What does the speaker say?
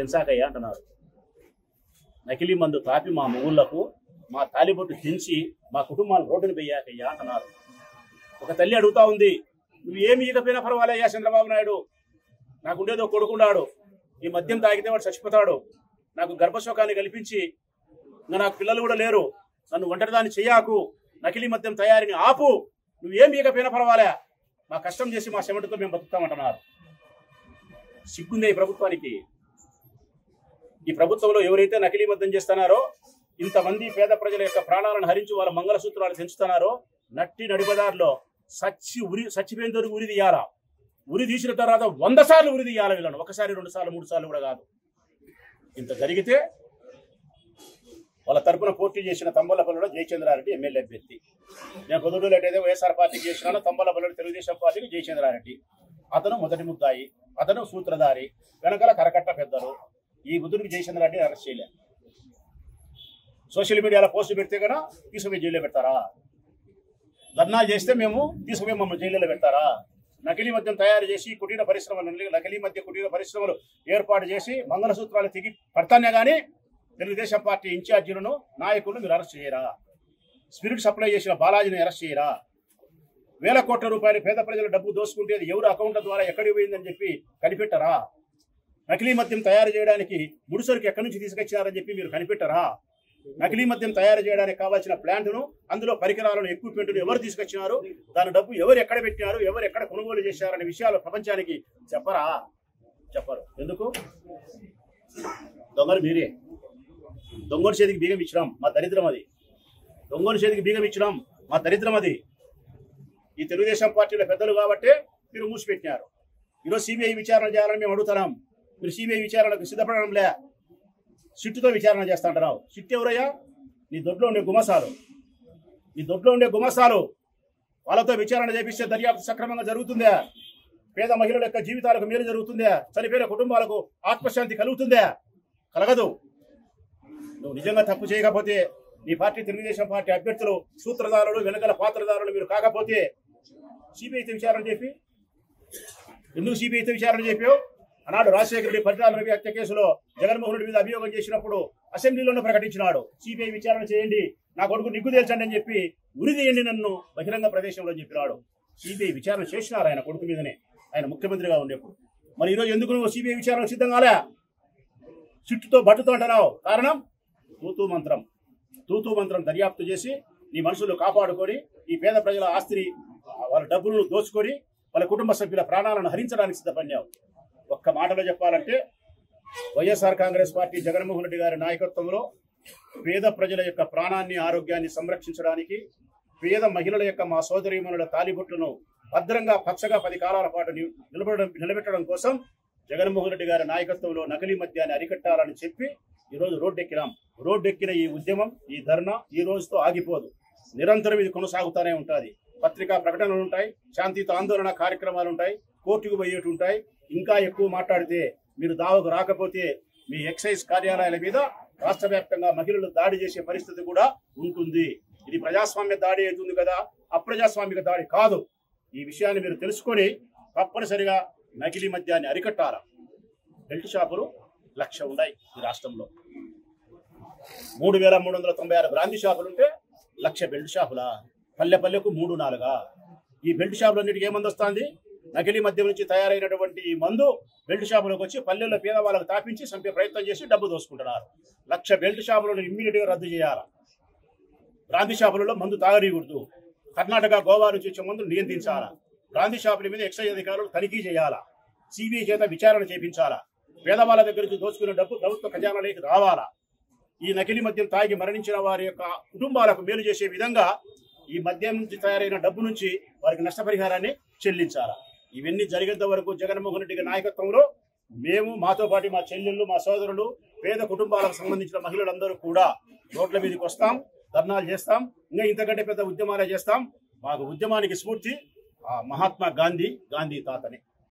తెంచాకయ్యా అంటున్నారు. నకిలీ మందు తాపి మా ఊళ్ళకు మా తాలిబొట్టు తెంచి మా కుటుంబాలు రోడ్డును పెయ్యాకయ్యా అంటున్నారు. ఒక తల్లి అడుగుతా ఉంది, నువ్వు ఏమి ఇకపోయినా పర్వాలయ్యా చంద్రబాబు నాయుడు, నాకుండేదో కొడుకున్నాడు, ఈ మద్యం తాగితే వాడు చచ్చిపోతాడు, నాకు గర్భశోకాన్ని కల్పించి ఇంకా నాకు పిల్లలు కూడా లేరు, నన్ను ఒంటరిదాన్ని చెయ్యాకు, నకిలీ మద్యం తయారీని ఆపు, నువ్వేం ఇకపోయినా పర్వాలే, మా కష్టం చేసి మా చెమటతో మేము బతుకుతామంటున్నారు. సిగ్గుందే ఈ ప్రభుత్వానికి. ఈ ప్రభుత్వంలో ఎవరైతే నకిలీ మద్యం చేస్తున్నారో, ఇంతమంది పేద ప్రజల యొక్క ప్రాణాలను హరించి వాళ్ళ మంగళసూత్రాలు తెంచుతున్నారో, నట్టి నడిపదారిలో చచ్చిపోయిన దొరికి ఉరి తీయాలా. ఉరి తీసిన తర్వాత 100 సార్లు ఉరి తీయాలి వీళ్ళను, ఒకసారి 2 సార్లు 3 సార్లు కూడా కాదు. ఇంత జరిగితే వాళ్ళ తరపున పోటీ చేసిన తంబలపల్లిలో జయచంద్రారెడ్డి ఎమ్మెల్యే అభ్యర్థి. నేను పొద్దుటూరు అయితే వైఎస్ఆర్ పార్టీకి చేసినాను, తంబలపల్లిలో తెలుగుదేశం పార్టీకి జయచంద్రారెడ్డి. అతను మొదటి ముద్దాయి, అతను సూత్రధారి, వెనకాల కరకట్ట పెద్దలు. ఈ బుద్ధుడికి జయచంద్రారెడ్డిని అరెస్ట్ చేయలేదు. సోషల్ మీడియాలో పోస్టు పెడితే కన్నా తీసుకుపోయి జైల్లో పెడతారా? ధర్నాలు చేస్తే మేము తీసుకుపోయి మమ్మల్ని జైల్లో పెడతారా? నకిలీ మద్యం తయారు చేసి కుటీర పరిశ్రమలు, నకిలీ మద్య కుటీర పరిశ్రమలు ఏర్పాటు చేసి మంగళసూత్రాలు తిరిగి పడతానే కానీ తెలుగుదేశం పార్టీ ఇన్ఛార్జీలను నాయకులను మీరు అరెస్ట్ చేయరా? స్పిరిట్ సప్లై చేసిన బాలాజీని అరెస్ట్ చేయరా? వేల కోట్ల రూపాయలు పేద ప్రజల డబ్బు దోసుకుంటే అది ఎవరు అకౌంట్ల ద్వారా ఎక్కడికి పోయిందని చెప్పి కనిపెట్టరా? నకిలీ మద్యం తయారు చేయడానికి ముడిసరికి ఎక్కడి నుంచి తీసుకొచ్చినారని చెప్పి మీరు కనిపెట్టరా? నకిలీ మద్యం తయారు చేయడానికి కావాల్సిన ప్లాంట్ను, అందులో పరికరాలను, ఎక్విప్మెంట్ను ఎవరు తీసుకొచ్చినారు, దాని డబ్బు ఎవరు ఎక్కడ పెట్టినారు, ఎవరు ఎక్కడ కొనుగోలు చేశారనే విషయాలు ప్రపంచానికి చెప్పరా? చెప్పరు. ఎందుకు? దొంగలు మీరే. దొంగల చేతికి బీగం ఇచ్చినాం, మా దరిద్రం అది. దొంగల చేతికి బీగం ఇచ్చినాం, మా దరిద్రం అది. ఈ తెలుగుదేశం పార్టీల పెద్దలు కాబట్టి మీరు మూసిపెట్టినారు. ఈరోజు సిబిఐ విచారణ చేయాలని మేము అడుగుతున్నాం. మీరు సిబిఐ విచారణకు సిద్ధపడడంలే, సిట్టుతో విచారణ చేస్తా అంటున్నావు. సిట్టు ఎవరయ్యా? నీ దొడ్లో ఉండే గుమసాలు. నీ దొడ్లో ఉండే గుమసాలు వాళ్ళతో విచారణ చేపిస్తే దర్యాప్తు సక్రమంగా జరుగుతుందా? పేద మహిళల యొక్క జీవితాలకు మేలు జరుగుతుందా? చనిపోయిన కుటుంబాలకు ఆత్మశాంతి కలుగుతుందా? కలగదు. నువ్వు నిజంగా తప్పు చేయకపోతే, నీ పార్టీ తెలుగుదేశం పార్టీ అభ్యర్థులు సూత్రధారులు, వెనకల పాత్రధారులు మీరు కాకపోతే సిబిఐతో విచారణ చెప్పి, ఎందుకు సిబిఐతో విచారణ చెప్పావు? ఆనాడు రాజశేఖర రెడ్డి పరిటాల రవి హత్య కేసులో జగన్మోహన్ రెడ్డి మీద అభియోగం చేసినప్పుడు అసెంబ్లీలోనే ప్రకటించినాడు, సిబిఐ విచారణ చేయండి, నా కొడుకు నిగ్గు తేల్చండి అని చెప్పి, ఉరి తీయండి నన్ను బహిరంగ ప్రదేశంలో చెప్పినాడు. సిబిఐ విచారణ చేసినారు ఆయన కొడుకు మీదనే, ఆయన ముఖ్యమంత్రిగా ఉండేప్పుడు. మరి ఈరోజు ఎందుకు నువ్వు సిబిఐ విచారణ సిద్ధం కాలే? చుట్టుతో బట్టుతో అంటున్నావు. కారణం తూతూ మంత్రం. తూతూ మంత్రం దర్యాప్తు చేసి నీ మనుషులు కాపాడుకొని, ఈ పేద ప్రజల ఆస్తిని, వాళ్ళ డబ్బులను దోచుకొని, వాళ్ళ కుటుంబ సభ్యుల ప్రాణాలను హరించడానికి సిద్ధపడినావు. ఒక్క మాటలో చెప్పాలంటే, వైఎస్ఆర్ కాంగ్రెస్ పార్టీ జగన్మోహన్ రెడ్డి గారి నాయకత్వంలో పేద ప్రజల యొక్క ప్రాణాన్ని, ఆరోగ్యాన్ని సంరక్షించడానికి, పేద మహిళల యొక్క మా సోదరీమణుల తాలిబొట్లను భద్రంగా పచ్చగా 10 కాలాల పాటు నిలబెట్టడం కోసం జగన్మోహన్ రెడ్డి గారి నాయకత్వంలో నకిలీ మద్యాన్ని అరికట్టాలని చెప్పి ఈరోజు రోడ్డెక్కినాం. రోడ్డెక్కిన ఈ ఉద్యమం, ఈ ధర్నా ఈ రోజుతో ఆగిపోదు, నిరంతరం ఇది కొనసాగుతూనే ఉంటుంది. పత్రికా ప్రకటనలు ఉంటాయి, శాంతియుత ఆందోళన కార్యక్రమాలు ఉంటాయి, కోర్టుకు పోయేటు ఉంటాయి. ఇంకా ఎక్కువ మాట్లాడితే, మీరు దావకు రాకపోతే మీ ఎక్సైజ్ కార్యాలయాల మీద రాష్ట్ర వ్యాప్తంగా మహిళలు దాడి చేసే పరిస్థితి కూడా ఉంటుంది. ఇది ప్రజాస్వామ్య దాడి అవుతుంది కదా, అప్రజాస్వామిక దాడి కాదు. ఈ విషయాన్ని మీరు తెలుసుకొని తప్పనిసరిగా నకిలీ మద్యాన్ని అరికట్టాల. బెల్ట్ షాపులు 1,00,000 ఉన్నాయి ఈ రాష్ట్రంలో. 3,396 బ్రాందీ షాపులుంటే 1,00,000 బెల్ట్ షాపులా? పల్లె పల్లెకు 3-4. ఈ బెల్ట్ షాపులన్నిటికీ ఏ మందు వస్తుంది? నకిలీ మద్యం నుంచి తయారైనటువంటి ఈ మందు బెల్ట్ షాపులకు వచ్చి పల్లెల్లో పేదవాళ్ళకు తాపించి చంపే ప్రయత్నం చేసి డబ్బు దోసుకుంటున్నారు. 1,00,000 బెల్ట్ షాపులను ఇమ్మీడియట్గా రద్దు చేయాలి. బ్రాందీ షాపులలో మందు తాగనీయకూడదు. కర్ణాటక, గోవా నుంచి వచ్చే మందులు నియంత్రించాలా. బ్రాందీ షాపుల మీద ఎక్సైజ్ అధికారులు తనిఖీ చేయాలా. సిబిఐ చేత విచారణ చేపించాలా. పేదవాళ్ళ దగ్గర నుంచి దోచుకునే డబ్బు ప్రభుత్వ ఖజానాలోకి రావాలా. ఈ నకిలీ మద్యం తాగి మరణించిన వారి యొక్క కుటుంబాలకు మేలు చేసే విధంగా ఈ మద్యం నుంచి తయారైన డబ్బు నుంచి వారికి నష్టపరిహారాన్ని చెల్లించాలా. ఇవన్నీ జరిగేంత వరకు జగన్మోహన్ రెడ్డి నాయకత్వంలో మేము, మాతో పాటు మా చెల్లెళ్ళు, మా సోదరులు, పేద కుటుంబాలకు సంబంధించిన మహిళలందరూ కూడా రోడ్ల మీదకి వస్తాం, ధర్నాలు చేస్తాం, ఇంకా ఇంతకంటే పెద్ద ఉద్యమాలే చేస్తాం. మాకు ఉద్యమానికి స్ఫూర్తి మహాత్మా గాంధీ తాతనే.